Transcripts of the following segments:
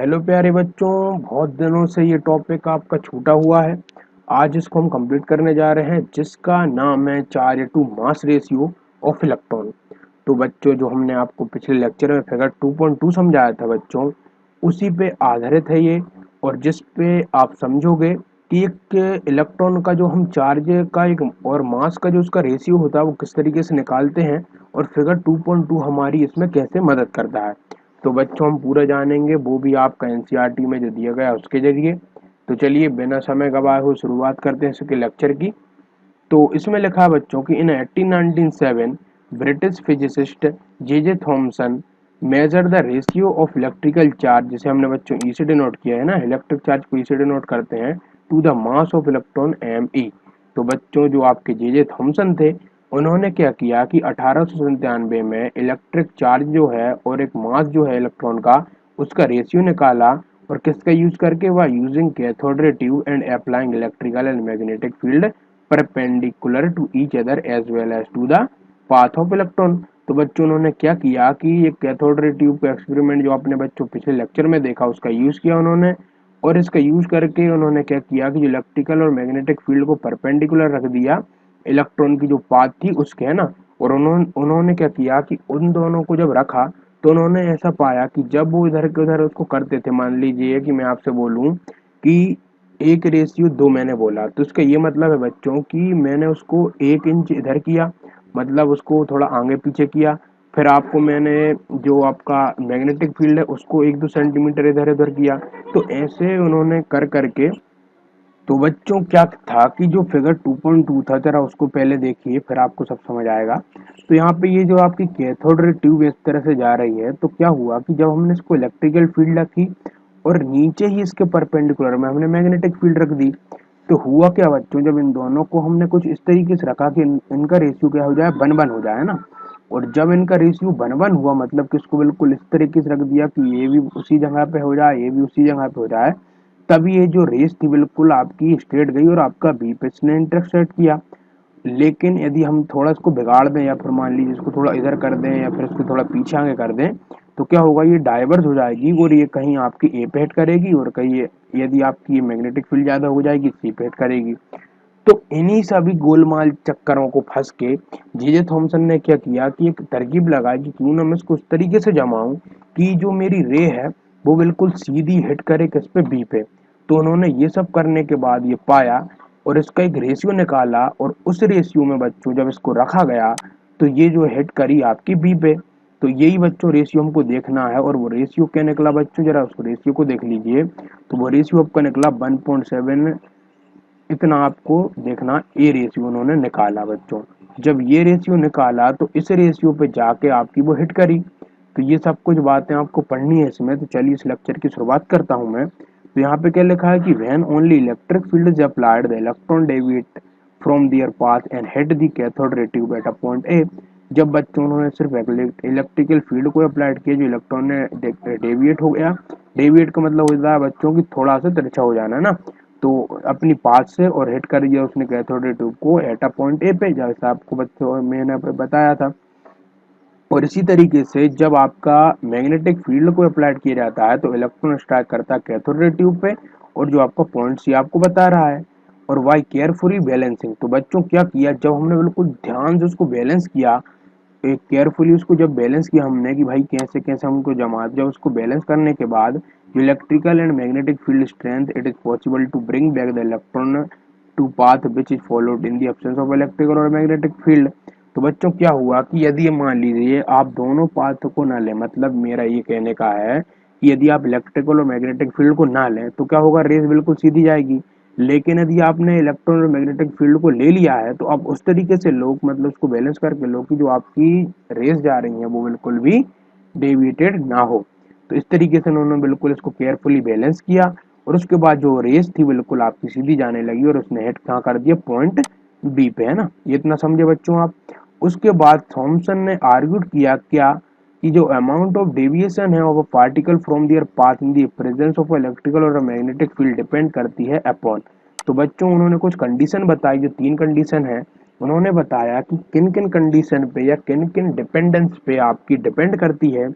Hello प्यारे बच्चों, बहुत दिनों से ये टॉपिक आपका छूटा हुआ है। आज इसको हम कंप्लीट करने जा रहे हैं, जिसका नाम है charge to mass ratio of electron. तो बच्चों, जो हमने आपको पिछले लेक्चर में फिगर 2.2 समझाया था बच्चों, उसी पे आधारित है ये। और जिस पे आप समझोगे कि एक इलेक्ट्रॉन का जो हम चार्ज का एक और मास का जो उसका रेशियो होता है वो किस तरीके से निकालते हैं, और फिगर 2.2 हमारी इसमें कैसे मदद करता है। तो बच्चों, हम पूरा जानेंगे, वो भी आपका एनसीईआरटी में जो दिया गया है उसके जरिए। तो चलिए बिना समय गवाए हुए शुरुआत करते हैं इसके लेक्चर की। तो इसमें लिखा है बच्चों कि इन 1897 British physicist J J Thomson measure the ratio of electrical charge, जिसे हमने बच्चों ई से डिनोट किया है ना, इलेक्ट्रिक चार्ज को ई से डिनोट करते हैं, to the mass of electron M E. तो बच्चों, जो आपके जे जे थॉमसन थे, उन्होंने क्या किया कि 1897 में इलेक्ट्रिक चार्ज जो है और एक मास जो है इलेक्ट्रॉन का, उसका रेशियो निकाला। और किसका यूज करके? वह using cathode ray tube and applying electrical and magnetic field perpendicular to each other as well as to the path of electron। तो बच्चों, उन्होंने क्या किया कि ये कैथोड रे ट्यूब का एक्सपेरिमेंट जो आपने बच्चों पिछले लेक्चर में देखा, उसका यूज किया उन्होंने। और इसका यूज करके उन्होंने क्या किया कि जो इलेक्ट्रिकल और मैग्नेटिक फील्ड को परपेंडिकुलर रख दिया इलेक्ट्रॉन की जो पाथ थी उसके, है ना। और उन्होंने क्या किया कि उन दोनों को जब रखा, तो उन्होंने ऐसा पाया कि जब वो इधर के उधर उसको करते थे, मान लीजिए कि मैं आपसे बोलूं कि 1:2 मैंने बोला, तो इसका ये मतलब है बच्चों कि मैंने उसको 1 इंच इधर किया, मतलब उसको थोड़ा आगे पीछे किया। फिर आपको मैंने जो आपका मैग्नेटिक फील्ड है उसको 1-2 सेंटीमीटर इधर उधर किया। तो ऐसे उन्होंने कर करके, तो बच्चों क्या था कि जो फिगर 2.2 था, जरा उसको पहले देखिए, फिर आपको सब समझ आएगा। तो यहाँ पे ये जो आपकी कैथोड रे ट्यूब इस तरह से जा रही है, तो क्या हुआ कि जब हमने इसको इलेक्ट्रिकल फील्ड रखी और नीचे ही इसके परपेंडिकुलर में हमने मैग्नेटिक फील्ड रख दी, तो हुआ क्या बच्चों, जब इन दोनों को हमने कुछ इस तरीके से रखा कि इनका रेशियो क्या हो जाए, 1:1 हो जाए ना। और जब इनका रेशियो 1:1 हुआ, मतलब कि इसको बिल्कुल इस तरीके से रख दिया कि ये भी उसी जगह पे हो जाए, ये भी उसी जगह पे हो जाए, तब ये जो रेस थी बिल्कुल आपकी स्ट्रेट गई और आपका बी पे इसने इंटरसेक्ट किया। लेकिन यदि हम थोड़ा इसको बिगाड़ दें, या फिर मान लीजिए इसको थोड़ा इधर कर दें, या फिर इसको थोड़ा पीछे आगे कर दें, तो क्या होगा, ये डाइवर्स हो जाएगी और ये कहीं आपकी ए पे हिट करेगी, और कहीं यदि आपकी मैग्नेटिक फील्ड ज्यादा हो जाएगी सी पे हिट करेगी। तो इन्हीं सभी गोलमाल चक्करों को फंस के जे थॉमसन ने क्या किया कि एक तरकीब लगाई कि क्यों ना मैं इसको उस तरीके से जमाऊं कि जो मेरी रे है वो बिल्कुल सीधी हिट करे किस पे, बी पे। तो उन्होंने ये सब करने के बाद ये पाया और इसका एक रेशियो निकाला, और उस रेशियो में बच्चों जब इसको रखा गया, तो ये जो हिट करी आपकी बी पे। तो यही बच्चों रेशियो हमको देखना है। और वो रेशियो क्या निकला बच्चों, जरा उसको रेशियो को देख लीजिए। तो वो रेशियो आपका निकला 1.7। इतना आपको देखना, ए रेशियो उन्होंने निकाला बच्चों। जब ये रेशियो निकाला, तो इस रेशियो पे जाके आपकी वो हिट करी। तो ये सब कुछ बातें आपको पढ़नी है इसमें। तो चलिए इस लेक्चर की शुरुआत करता हूं मैं। तो यहाँ पे क्या लिखा है कि when only electric field is applied the electron deviate from there path and hit the cathode ray tube at a point A. जब बच्चों उन्होंने सिर्फ इलेक्ट्रिकल फील्ड को अप्लाइड किया, जो इलेक्ट्रॉन ने डेविएट हो गया। डेविएट का मतलब होता है बच्चों की थोड़ा सा तिरछा हो जाना ना। तो अपनी पाथ से और हिट कर दिया उसने कैथोड रे ट्यूब को एट अ पॉइंट ए पे, जैसा आपको बच्चों मैंने बताया था। और इसी तरीके से जब आपका मैग्नेटिक फील्ड को अप्लाइड किया जाता है, तो इलेक्ट्रॉन स्ट्राइक करता है कैथोड रे ट्यूब पे, और जो आपका पॉइंट सी आपको बता रहा है। और वाई केयरफुली बैलेंसिंग, तो बच्चों क्या किया, जब हमने बिल्कुल ध्यान से उसको बैलेंस किया, एक केयरफुली उसको जब बैलेंस किया हमने कि भाई कैसे कैसे हमको जमा, जब उसको बैलेंस करने के बाद electrical and magnetic field strength, it is possible to bring back the electron to path which is followed in the absence of electrical और मैग्नेटिक फील्ड। तो बच्चों क्या हुआ कि यदि मान लीजिए आप दोनों पाथ को ना लें, मतलब मेरा ये कहने का है कि यदि आप इलेक्ट्रिकल और मैग्नेटिक फील्ड को ना लें, तो क्या होगा, रेस बिल्कुल सीधी जाएगी। लेकिन यदि आपने इलेक्ट्रॉन और मैग्नेटिक फील्ड को ले लिया है, तो आप उस तरीके से लो, मतलब उसको बैलेंस करके लो कि जो आपकी रेस जा रही है वो बिल्कुल भी डेविएटेड ना हो। तो इस तरीके से उन्होंने बिल्कुल इसको केयरफुली बैलेंस किया, और उसके बाद जो रेस थी बिल्कुल आपकी सीधी जाने लगी, और उसने हिट कहाँ कर दिया, पॉइंट बी पे, है ना। ये इतना समझे बच्चों आप। उसके बाद थॉमसन ने आर्ग्यूड किया क्या, कि जो अमाउंट ऑफ डेविएशन है of a particle from there path in the presence of electrical और मैग्नेटिक फील्ड डिपेंड करती है अपॉन। तो बच्चों उन्होंने कुछ कंडीशन बताई, जो 3 कंडीशन है। उन्होंने बताया कि किन किन कंडीशन पे या किन किन डिपेंडेंस पे आपकी डिपेंड करती है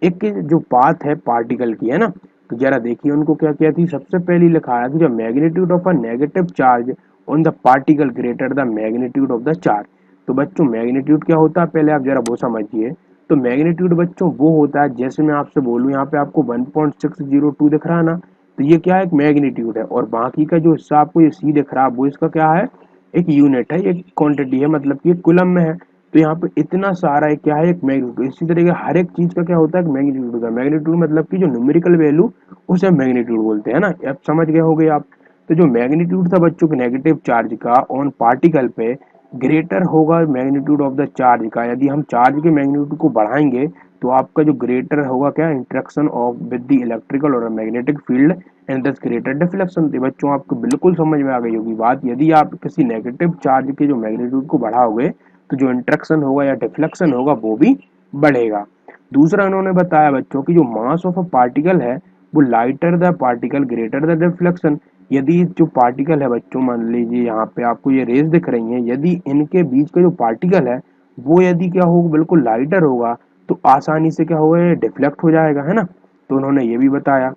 एक जो पाथ है पार्टिकल की, है ना। तो जरा देखिए उनको क्या किया थी। सबसे पहले लिखा है कि जो magnitude of a negative charge on the particle greater the magnitude of the charge. तो बच्चों मैग्नीट्यूड क्या होता है पहले आप जरा वो समझिए। तो मैग्नीट्यूड बच्चों वो होता है, जैसे मैं आपसे बोलूं यहाँ पे आपको 1.602 दिख रहा है ना, तो ये क्या है, एक मैग्नीट्यूड है। और बाकी का जो हिस्सा आपको ये सी दिख रहा है वो इसका क्या है, एक यूनिट है, एक क्वांटिटी है, मतलब कि एक कुलम में है। तो यहाँ पे इतना सारा एक क्या है, एक मैग्नीट्यूड। इसी तरीके हर एक चीज का क्या होता है, एक मैग्नीट्यूड का। मैग्नीट्यूड मतलब कि जो न्यूमेरिकल वैल्यू उसे हम मैग्नीट्यूड बोलते हैं ना, अब समझ गए होंगे आप। तो जो मैग्नीट्यूड था बच्चों के नेगेटिव चार्ज का ऑन पार्टिकल पे ग्रेटर होगा मैग्नीट्यूड ऑफ द चार्ज का। यदि हम चार्ज के मैग्नीट्यूड को बढ़ाएंगे तो आपका जो ग्रेटर होगा क्या, interaction of with the electrical और मैग्नेटिक फील्ड एंड दस ग्रेटर डिफ्लेक्शन। तो बच्चों आपको बिल्कुल समझ में आ गई होगी बात। यदि आप किसी नेगेटिव चार्ज के जो मैग्नीट्यूड को बढ़ाओगे तो जो इंटरेक्शन होगा या डिफ्लेक्शन होगा वो भी बढ़ेगा। दूसरा उन्होंने बताया बच्चों की जो मास ऑफ अ पार्टिकल है वो lighter the particle greater the deflection. यदि जो पार्टिकल है बच्चों, मान लीजिए यहाँ पे आपको ये रेज दिख रही हैं, यदि इनके बीच का जो पार्टिकल है वो यदि क्या होगा, बिल्कुल लाइटर होगा, तो आसानी से क्या होगा, डिफ्लेक्ट हो जाएगा, है ना। तो उन्होंने ये भी बताया।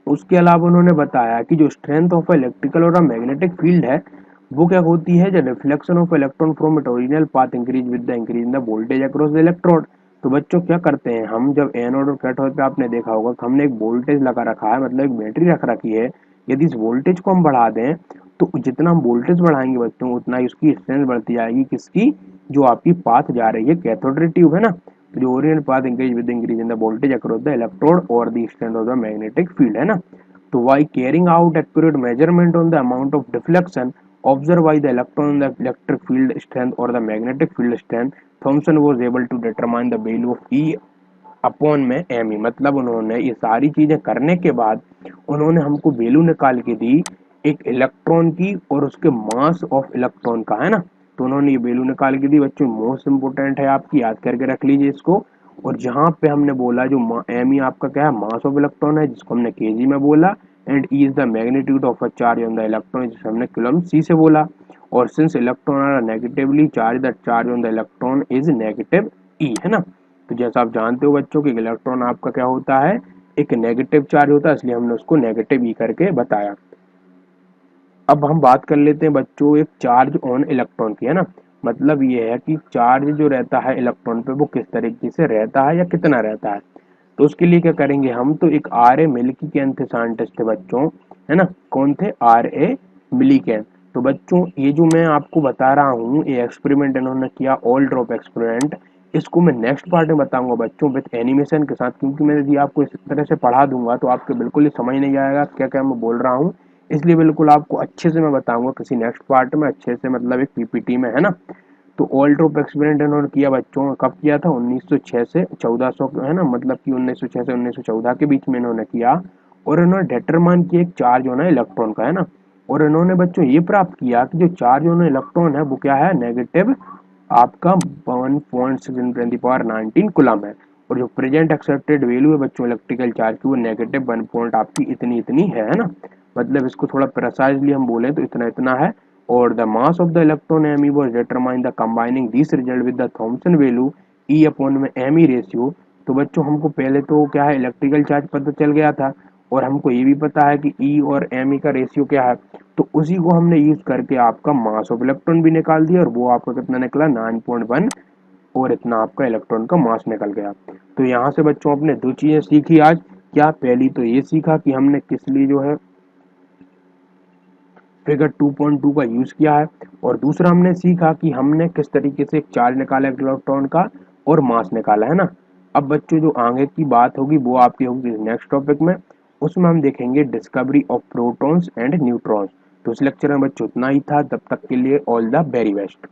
उसके अलावा उन्होंने बताया कि जो स्ट्रेंथ ऑफ इलेक्ट्रिकल और मैग्नेटिक फील्ड है वो क्या होती है, जो reflection of electron from it original path increase with the increase in the voltage across the electrode. तो बच्चों क्या करते हैं हम, जब एनोड और कैथोड पे आपने देखा होगा कि हमने एक वोल्टेज लगा रखा है, मतलब एक बैटरी रख रखी है। यदि इस वोल्टेज को हम बढ़ा दें तो जितना हम वोल्टेज बढ़ाएंगे बच्चों उतना ही उसकी स्ट्रेंथ बढ़ती जाएगी, किसकी, जो आपकी पाथ जा रही है कैथोड रे ट्यूब, है ना। तो जो original path increase with increase in the voltage across the electrode और the strength of the magnetic field, है ना। तो while carrying out accurate measurement on the amount of deflection observed by the electron in the electric field strength or the magnetic field strength, Thomson was able to determine the value of E upon में M ई। मतलब उन्होंने ये सारी चीजें करने के बाद उन्होंने हमको वैल्यू निकाल के दी एक इलेक्ट्रॉन की और उसके मास ऑफ इलेक्ट्रॉन का, है ना। तो उन्होंने ये वैल्यू निकाल के दी बच्चों, मोस्ट इंपोर्टेंट है आपकी, याद करके रख लीजिए इसको। और जहां पे हमने बोला जो एम ई आपका क्या है, मास ऑफ इलेक्ट्रॉन है, जिसको हमने केजी में बोला, and E is the magnitude of a charge on the electron, जिसे हमने कूलम्ब सी से बोला। और since electron are negatively charge, the charge on the electron is negative E, है ना। तो जैसा आप जानते हो बच्चों कि इलेक्ट्रॉन आपका क्या होता है, एक नेगेटिव चार्ज होता है, इसलिए हमने उसको नेगेटिव ई करके बताया। अब हम बात कर लेते हैं बच्चों एक चार्ज ऑन इलेक्ट्रॉन की, है ना। मतलब ये है कि चार्ज जो रहता है इलेक्ट्रॉन पे वो किस तरीके से रहता है या कितना रहता है। तो उसके लिए क्या करेंगे हम, तो एक आर ए मिल्कीकैन थे साइंटिस्ट थे बच्चों, है ना। कौन थे, आर ए मिल्कीकैन। तो बच्चों ये जो मैं आपको बता रहा हूँ ये एक्सपेरिमेंट इन्होंने किया, ऑल ड्रॉप एक्सपेरिमेंट। इसको मैं नेक्स्ट पार्ट में बताऊंगा बच्चों विद एनिमेशन के साथ, क्योंकि मैं यदि आपको इस तरह से पढ़ा दूंगा तो आपको बिल्कुल ही समझ नहीं आएगा क्या क्या मैं बोल रहा हूँ। इसलिए बिल्कुल आपको अच्छे से मैं बताऊंगा किसी नेक्स्ट पार्ट में, अच्छे से, मतलब एक पीपीटी में, है ना। तो ऑल ड्रॉप एक्सपेरिमेंट इन्होंने किया बच्चों, कब किया था, 1906 से 1400, है ना, मतलब कि 1906 से 1914 के बीच में इन्होंने किया। और इन्होंने डिटरमाइन किया एक चार्ज होना इलेक्ट्रॉन का, है ना। और इन्होंने बच्चों ये प्राप्त किया कि जो चार्ज होना इलेक्ट्रॉन है वो क्या है, नेगेटिव आपका 1.6 × 10⁻19 कूलम है। और जो प्रेजेंट एक्सेप्टेड वैल्यू है बच्चों इलेक्ट्रिकल चार्ज की वो नेगेटिव 1 पॉइंट आपकी इतनी इतनी है ना। मतलब इसको थोड़ा प्रिसाइजली हम बोले तो इतना इतना है। और the mass of the electron M E was determine the combining this result with the Thomson value E upon में एम ई रेशियो। तो बच्चों हमको पहले तो क्या है, इलेक्ट्रिकल चार्ज पता चल गया था, और हमको ये भी पता है कि ई और एम ई का रेशियो क्या है। तो उसी को हमने यूज करके आपका मास ऑफ इलेक्ट्रॉन भी निकाल दिया, और वो आपका कितना निकला, 9.1, और इतना आपका इलेक्ट्रॉन का मास निकल गया। तो यहाँ से बच्चों आपने दो चीजें सीखी आज। क्या, पहली तो ये सीखा कि हमने किस लिए जो है फिगर 2.2 का यूज किया है, और दूसरा हमने सीखा कि हमने किस तरीके से एक चार्ज निकाला इलेक्ट्रॉन का और मास निकाला, है ना। अब बच्चों जो आगे की बात होगी वो आपकी होगी नेक्स्ट टॉपिक में, उसमें हम देखेंगे discovery of protons and neutrons. तो इस लेक्चर में बच्चों उतना ही था, तब तक के लिए ऑल द वेरी बेस्ट।